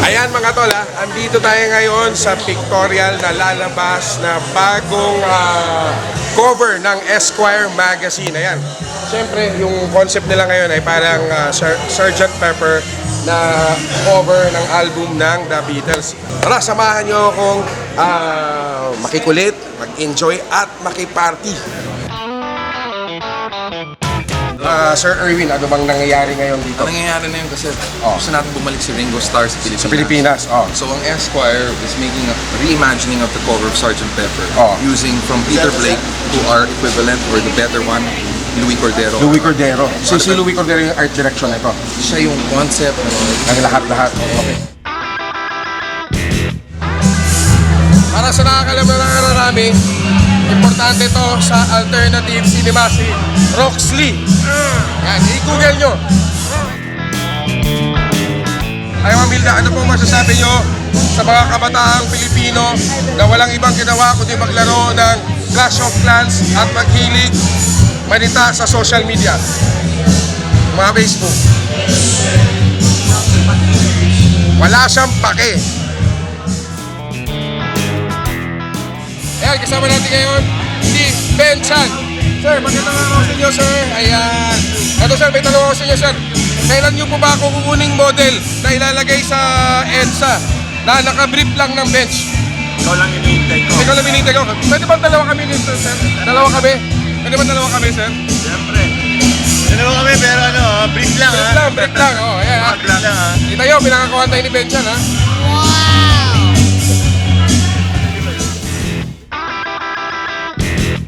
Ayan mga tol, andito tayo ngayon sa pictorial na lalabas na bagong cover ng Esquire magazine. Ayan. Siyempre, yung concept nila ngayon ay parang Sgt. Pepper na cover ng album ng The Beatles. Tara, samahan nyo akong makikulit, mag-enjoy at makiparty. Sir Erwin, ano bang nangyayari ngayon dito? Ang nangyayari na yun kasi gusto natin bumalik si Ringo Starr sa Pilipinas. Sa Pilipinas, So ang Esquire is making a reimagining of the cover of Sgt. Pepper using from Peter Blake to our equivalent or the better one, Louis Cordero. Louis Cordero. Si Louis Cordero yung art direction nito. Siya yung concept Ang lahat-lahat. Okay. Para sa nakakalam na nakararami, importante to sa alternative cinema si Roxley. Yan, i-google nyo. Ay Mamilda, ano po masasabi nyo sa mga kabataang Pilipino na walang ibang ginawa kundi maglaro ng Clash of Clans at maghilig manita sa social media, mga Facebook? Wala siyang pake. Ayan, kasama natin ngayon si Ben Chan. Sir, magandang araw sa inyo, sir. Ayan. Ito, sir, may tanong ako sa inyo, sir. Kailan nyo po ba ako kukuning model na ilalagay sa EDSA na nakabrief lang ng bench? Ikaw lang hinihintay ko. Ikaw lang hinihintay ko. Pwede ba dalawa kami dito, sir? Dalawa kami? Pwede ba dalawa kami, sir? Siyempre. Dalawa kami pero brief lang Brief lang, brief lang. Oh, ayan, ha? Brief lang ha. Kita nyo, pinakakuhan tayo ni Ben Chan, ha?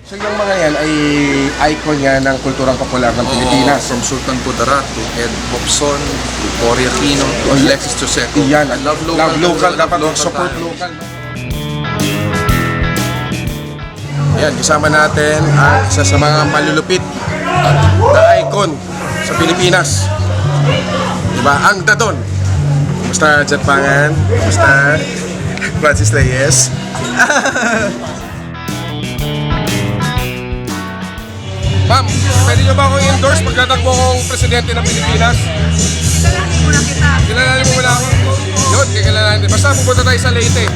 So yung mga yan ay icon yan ng kulturang popular ng Pilipinas. From Sultan Kudarat to Ed Bobson to Cory Aquino to Alexis Joseco. Yan, Love local. Love local. Dapat Love support tayo. local. Yan, kasama natin ang isa sa mga malulupit na icon sa Pilipinas. Diba? Ang Dadon. Kumusta, Japangan? Kumusta, Francis Reyes? Ma'am, pwede nyo ba akong endorse pagdatakbo kong presidente ng Pilipinas? Kilalanin mo muna ako. Yun, kilalanin. Basta pupunta tayo sa Leyte.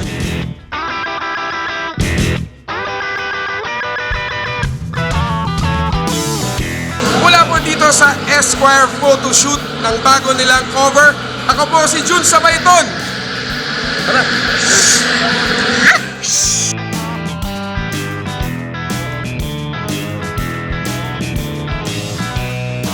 Mula po dito sa Esquire photoshoot ng bago nilang cover, ako po si Jun Sabayton. Tara!